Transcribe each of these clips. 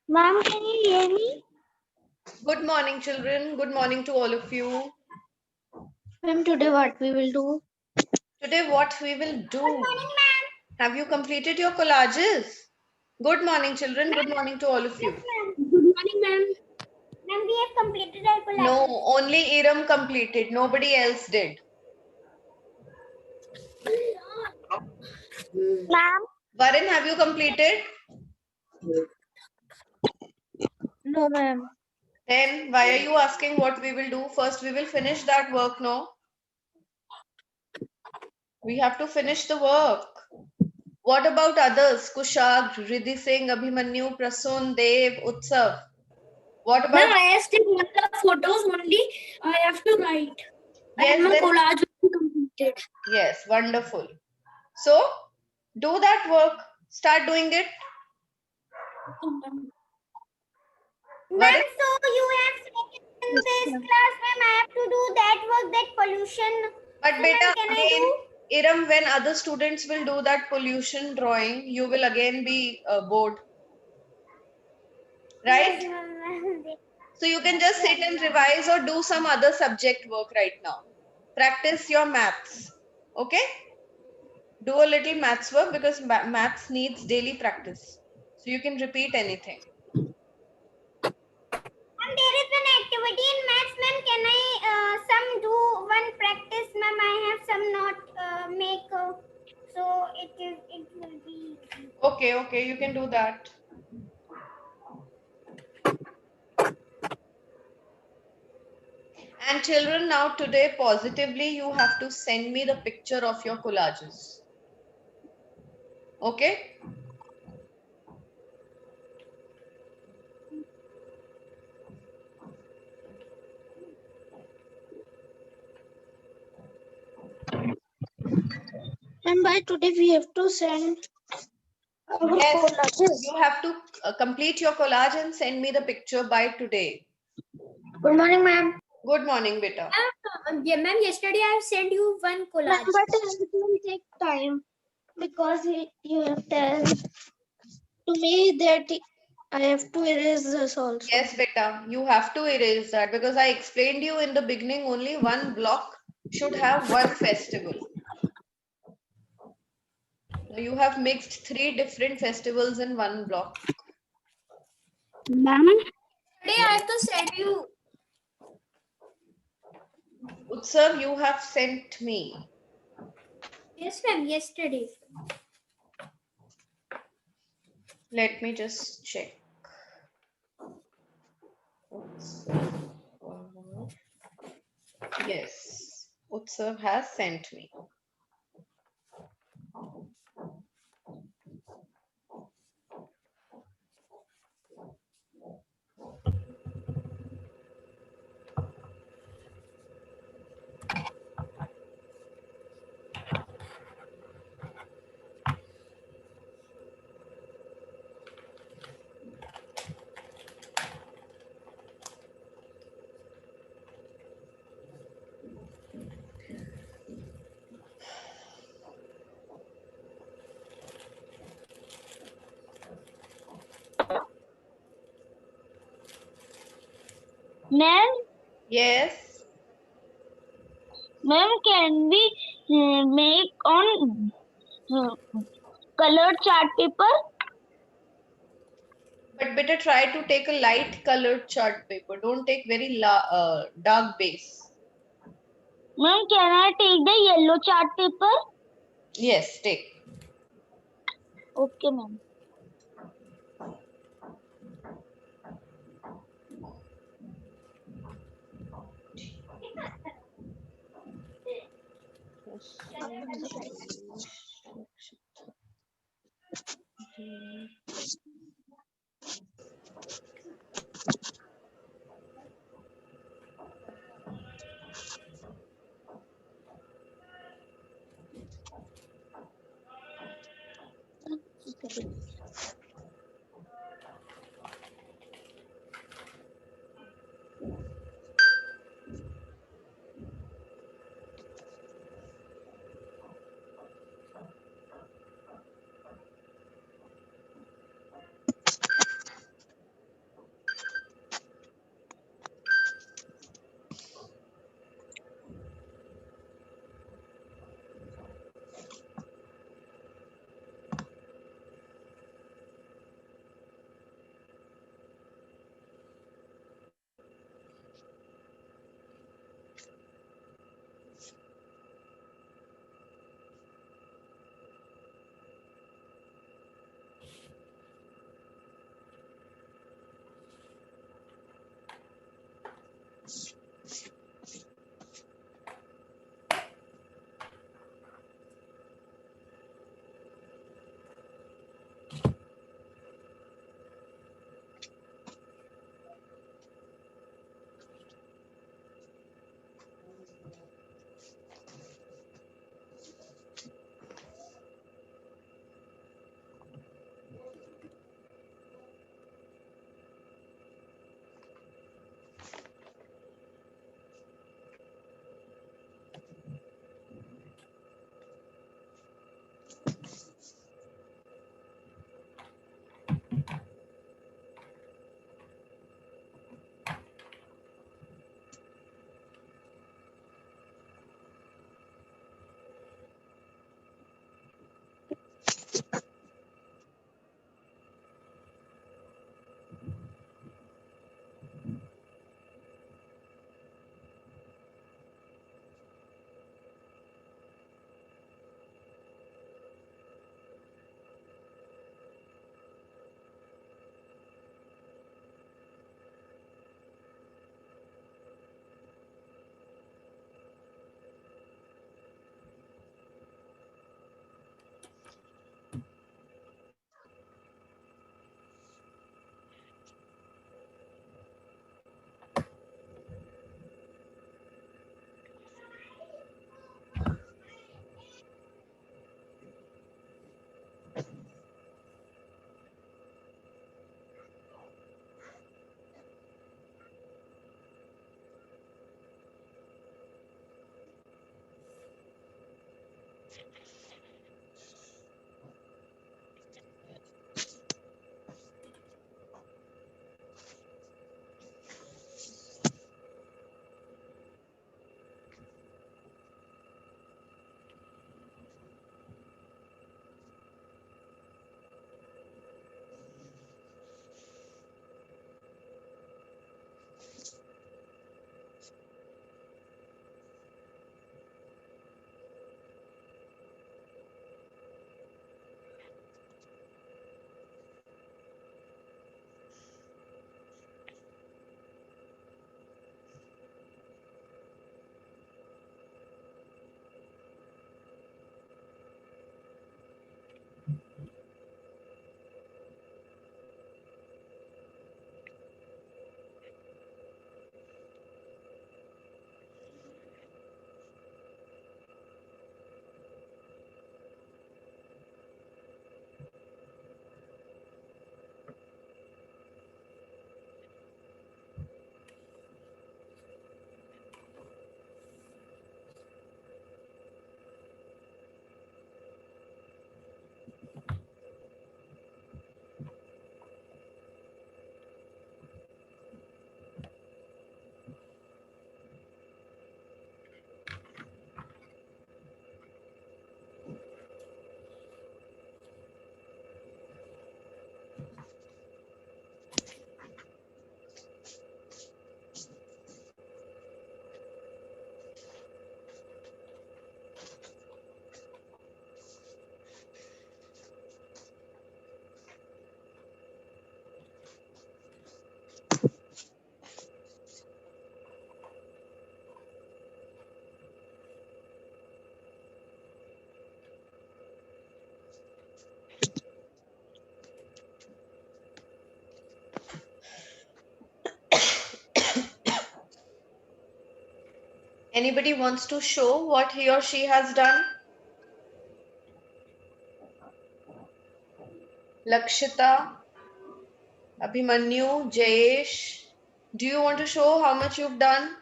Ma'am, can you hear me? Good morning, children. Good morning to all of you. Ma'am, today what we will do? Today, what we will do? Good morning, ma'am. Have you completed your collages? Good morning, children. Good morning to all of you. Yes, ma'am. Good morning, ma'am. Ma'am, we have completed our collages. No, only Iram completed. Nobody else did. Ma'am? Varun, have you completed? No, ma'am. Then why are you asking what we will do? First, we will finish that work, no? We have to finish the work. What about others? Kushag, Riddhi Singh, Abhimanyu, Prasun, Dev, Utsav. What Ma'am, about? I have taken the photos only. I have to write. Yes, And my then collage will be completed. yes, wonderful. So do that work. Start doing it. Ma'am, so you have taken in this class, ma'am. I have to do that work, that pollution. But So, beta, ma'am, can I again, do? Iram, when other students will do that pollution drawing, you will again be bored, right? Yes, ma'am. So you can just sit and revise or do some other subject work right now. Practice your maths. Okay? Do a little maths work because maths needs daily practice. So you can repeat anything. Ma'am, there is an activity in maths, ma'am. Can I some do one practice, ma'am? I have some not make, so it will be easy. Okay, you can do that. And children, now today positively you have to send me the picture of your collages. Okay? And by today we have to send our Yes, collages. you have to complete your collage and send me the picture by today. Good morning, ma'am. Good morning, beta. Yeah, ma'am. Yesterday I have sent you one collage. Ma'am, but it will take time because you have told to me that I have to erase this also. Yes, beta, you have to erase that because I explained you in the beginning only one block should have one festival. You have mixed 3 different festivals in one block. Ma'am, today I have to send you. Utsav, you have sent me. Yes, ma'am. Yesterday. Let me just check. Yes, Utsav has sent me. Ma'am, Yes. ma'am, can we make on colored chart paper? But better try to take a light colored chart paper. Don't take very dark base. Ma'am, can I take the yellow chart paper? Yes, take. Okay, ma'am. Anybody wants to show what he or she has done? Lakshita, Abhimanyu, Jayesh, do you want to show how much you've done?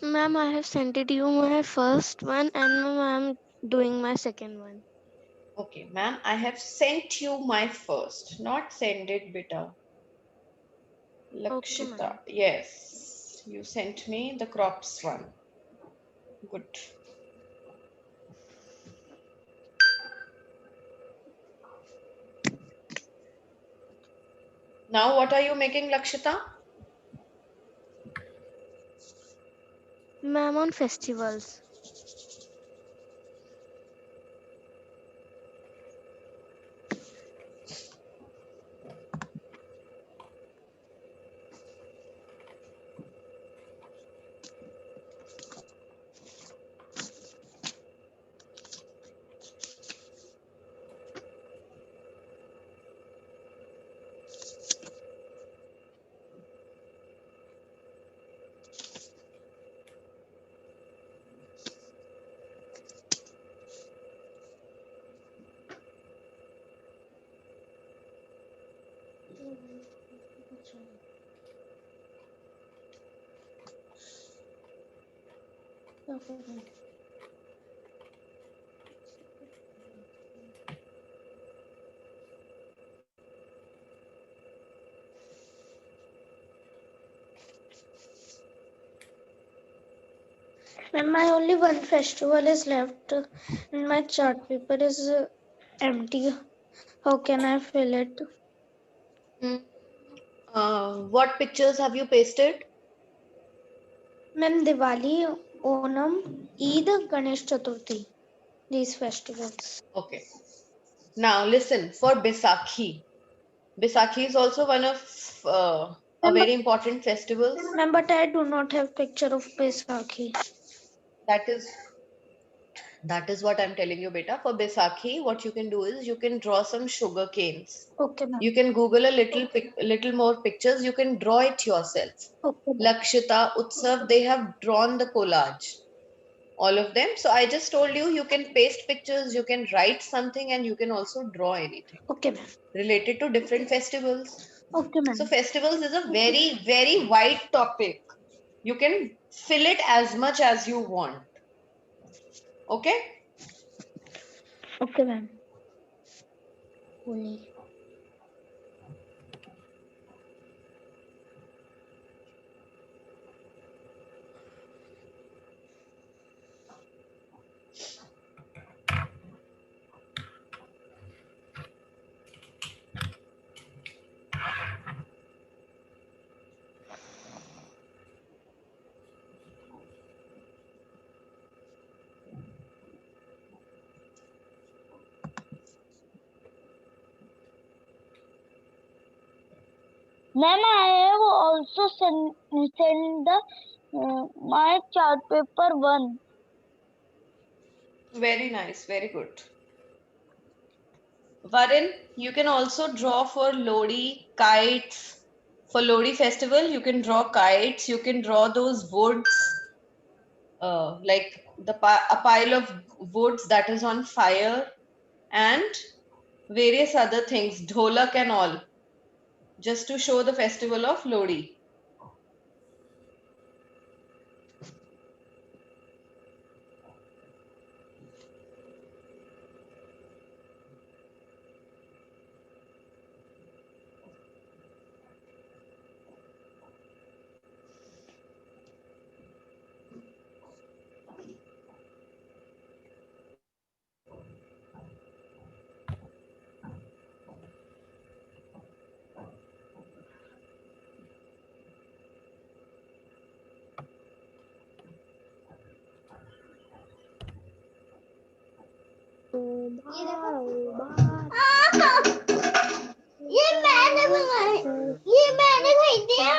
Ma'am, I have sent it you my first one, and ma'am, I'm doing my second one. Okay, ma'am, I have sent you my first, not send it, beta. Okay, Lakshita, ma'am. yes, you sent me the crops one. Good. Now, what are you making, Lakshita? Ma'am, on festivals. Ma'am, my only one festival is left, and my chart paper is empty. How can I fill it? Hmm. What pictures have you pasted? Ma'am, Diwali, Onam, Eid, Ganesh Chaturthi. These festivals. Okay. Now, listen, for Baisakhi. Baisakhi is also one of a Ma'am, very important festival. but I do not have picture of Baisakhi. That is That is what I'm telling you, beta. For Baisakhi, what you can do is you can draw some sugar canes. Okay, ma'am. You can Google a little more pictures. You can draw it yourself. Okay, ma'am. Lakshita, Utsav, they have drawn the collage, all of them. So I just told you, you can paste pictures, you can write something, and you can also draw anything Okay, ma'am. related to different festivals. Okay, So ma'am. festivals is a very, very wide topic. You can fill it as much as you want. Okay? Okay, ma'am. Holi. Ma'am, I have also send the my chart paper one. Very nice, very good. Varun, you can also draw for Lodi kites. For Lodi festival, you can draw kites. You can draw those woods, like a pile of woods that is on fire, and various other things, dholak and all, just to show the festival of Lodi. ये मैंने बनाया ये मैंने खरीदे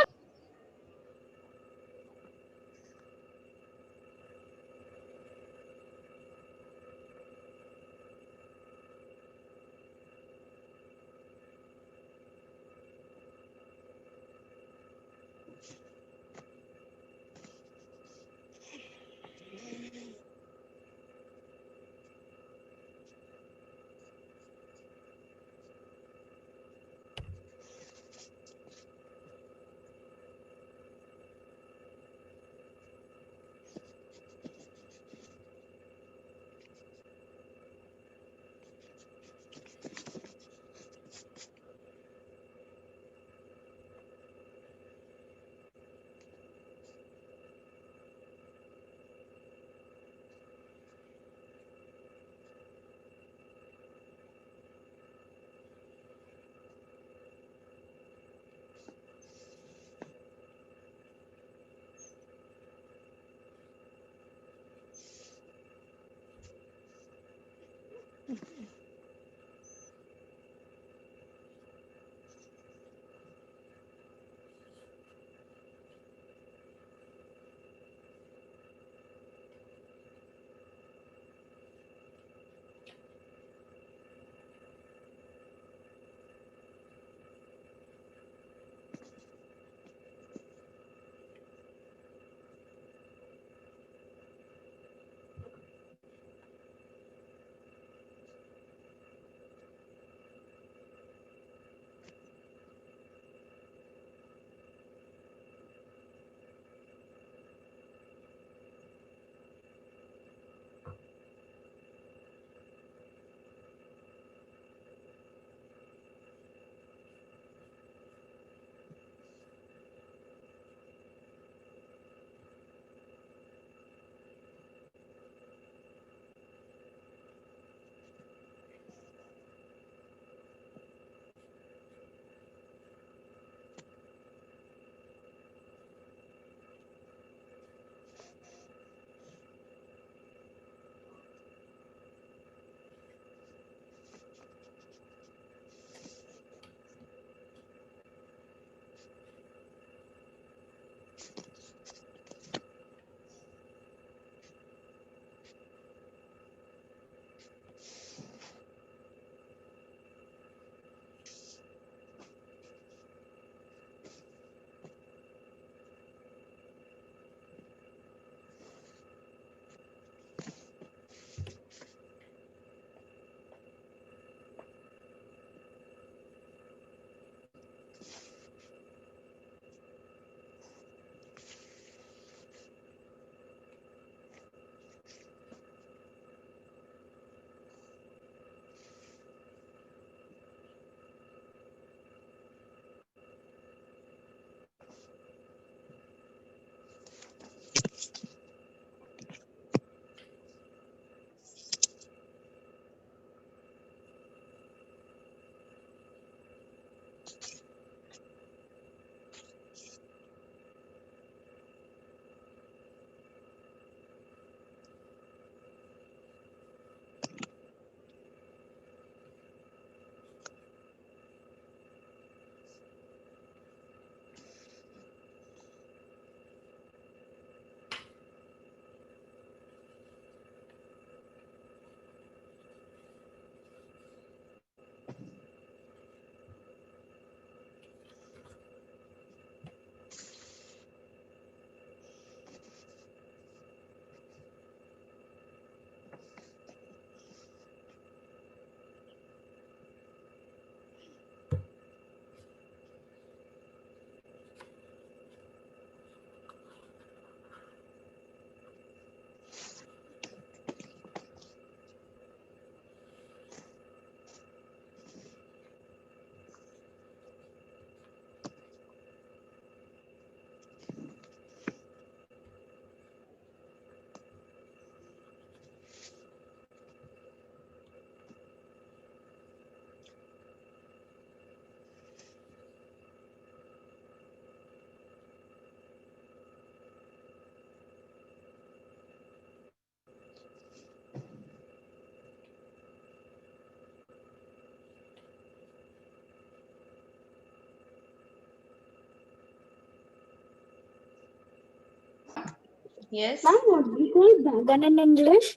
Yes. Ma'am, what do you call bagan in English?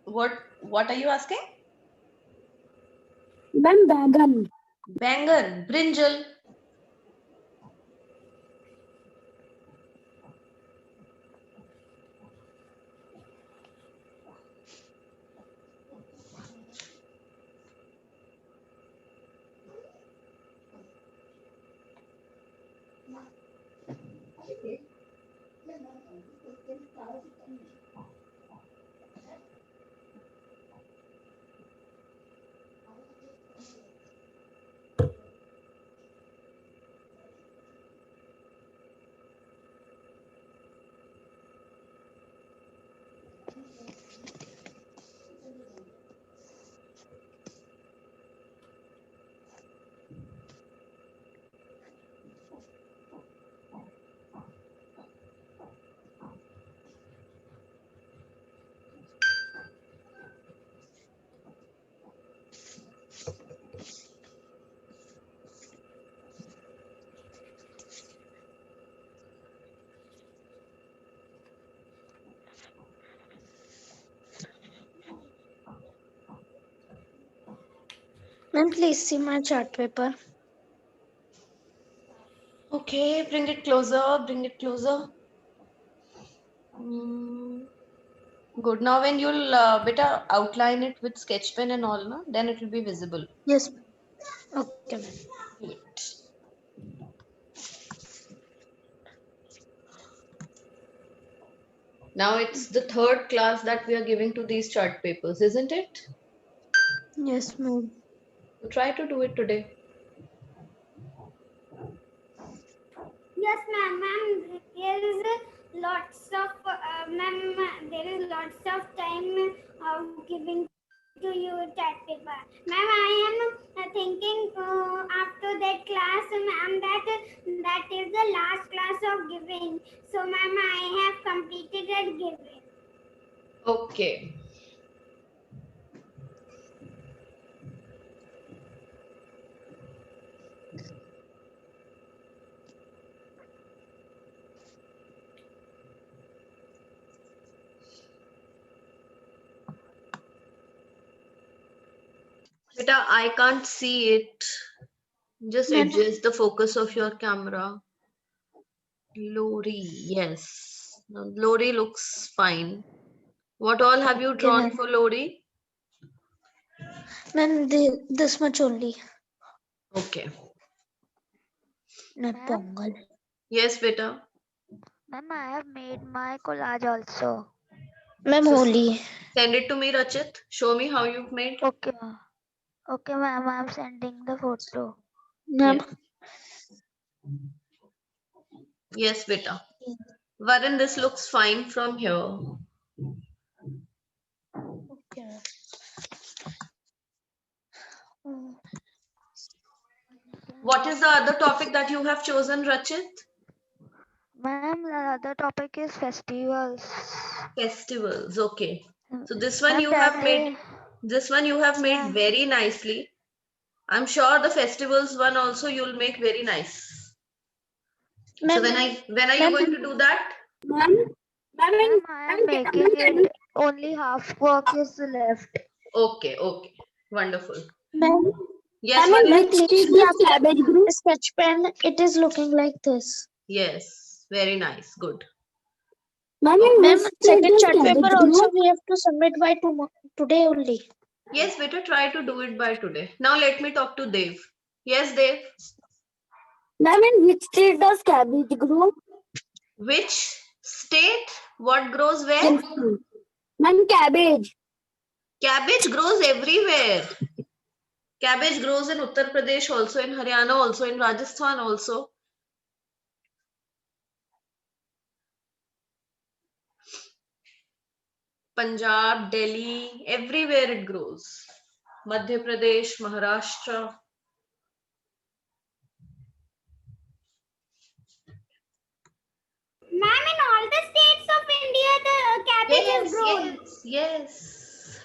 What are you asking? Ma'am, bagan. Bangan, brinjal. Ma'am, please see my chart paper. Okay, bring it closer, bring it closer. Good. Now when you'll better outline it with sketch pen and all, no? Then it will be visible. Yes. Okay, ma'am. Wait. Now it's the third class that we are giving to these chart papers, isn't it? Yes, ma'am. So try to do it today. Yes, ma'am. Ma'am, there is lots of ma'am. There is lots of time giving to you that paper, ma'am. I am thinking after that class, ma'am, that is the last class of giving. So, ma'am, I have completed that giving. Okay. Beta, I can't see it. Just Ma'am. adjust the focus of your camera. Lori, yes. Now, Lori looks fine. What all have you Okay, drawn ma'am. for Lori? Ma'am, this much only. Okay. Not Ma'am? pongal. Yes, beta. Ma'am, I have made my collage also. Ma'am, So holy. send it to me, Rachit. Show me how you've made. Okay. Okay, ma'am, I'm sending the photo. Ma'am. Yes, beta. Varun, this looks fine from here. Okay. Mm. What is the other topic that you have chosen, Rachit? Ma'am, the other topic is festivals. Festivals. Okay. So this one you Ma'am, have that made. day, This one you have made yeah. very nicely. I'm sure the festivals one also you'll make very nice. So Ma'am, when are you ma'am, going to do that? ma'am, Ma'am, I am making it. Only half work is left. Okay, okay. Wonderful. ma'am, Yes, ma'am, Varun? please see the cabbage group sketch pen. It is looking like this. Yes, very nice. Good. Ma'am, second chart paper also we have to submit by today only. Yes, better try to do it by today. Now let me talk to Dev. Yes, Dev. Ma'am, in which state does cabbage grow? Which state? What grows where? Ma'am, cabbage. Cabbage grows everywhere. Cabbage grows in Uttar Pradesh also, in Haryana also, in Rajasthan also. Punjab, Delhi, everywhere it grows. Madhya Pradesh, Maharashtra. Ma'am, in all the states of India, the cabbage is grown. Yes.